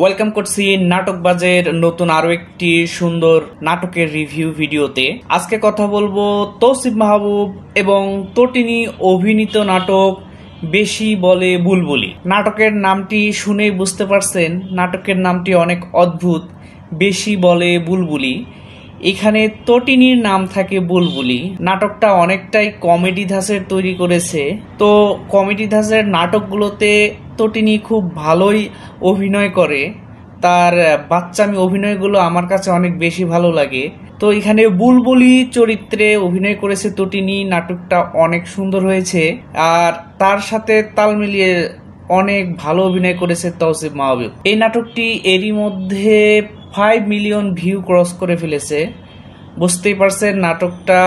Welcome করছি নাটকবাজের নতুন আরো একটি সুন্দর নাটকের রিভিউ ভিডিওতে। আজকে কথা বলবো তৌসিফ মাহবুব এবং তটিনী অভিনীত নাটক বেশি বলে বুলবুলি। নাটকের নামটি শুনেই বুঝতে পারছেন নাটকের নামটি অনেক অদ্ভুত, বেশি বলে বুলবুলি। এখানে তটিনীর নাম থাকে বুলবুলি। নাটকটা অনেকটাই কমেডি ধাঁচের তৈরি করেছে। তো কমেডি ধাঁচের নাটকগুলোতে তটিনী খুব ভালোই অভিনয় করে, তার বাচ্চামি অভিনয়গুলো আমার কাছে অনেক বেশি ভালো লাগে। তো এখানে বুলবুলি চরিত্রে অভিনয় করেছে তটিনী। নাটকটা অনেক সুন্দর হয়েছে, আর তার সাথে তাল মিলিয়ে অনেক ভালো অভিনয় করেছে তৌসিফ মাহবুব। এই নাটকটি এরই মধ্যে 5 মিলিয়ন ভিউ ক্রস করে ফেলেছে। বুঝতেই পারছেন নাটকটা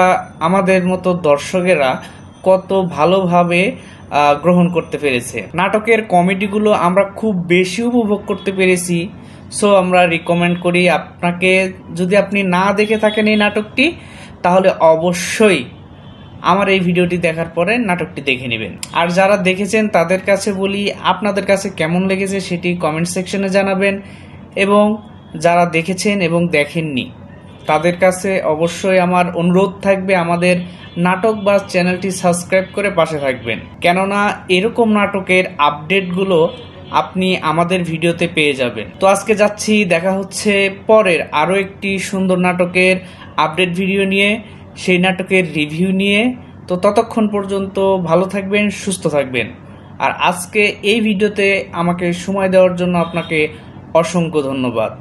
আমাদের মতো দর্শকেরা কত ভালোভাবে গ্রহণ করতে পেরেছে। নাটকের কমেডিগুলো আমরা খুব বেশি উপভোগ করতে পেরেছি। সো আমরা রিকমেন্ড করি আপনাকে, যদি আপনি না দেখে থাকেন এই নাটকটি, তাহলে অবশ্যই আমার এই ভিডিওটি দেখার পরে নাটকটি দেখে নেবেন। আর যারা দেখেছেন তাদের কাছে বলি, আপনাদের কাছে কেমন লেগেছে সেটি কমেন্ট সেকশনে জানাবেন, এবং যারা দেখেছেন এবং দেখেননি তাদের কাছে অবশ্যই আমার অনুরোধ থাকবে আমাদের নাটক বা চ্যানেলটি সাবস্ক্রাইব করে পাশে থাকবেন, কেননা এরকম নাটকের আপডেটগুলো আপনি আমাদের ভিডিওতে পেয়ে যাবেন। তো আজকে যাচ্ছি, দেখা হচ্ছে পরের আরও একটি সুন্দর নাটকের আপডেট ভিডিও নিয়ে, সেই নাটকের রিভিউ নিয়ে। তো ততক্ষণ পর্যন্ত ভালো থাকবেন, সুস্থ থাকবেন। আর আজকে এই ভিডিওতে আমাকে সময় দেওয়ার জন্য আপনাকে অসংখ্য ধন্যবাদ।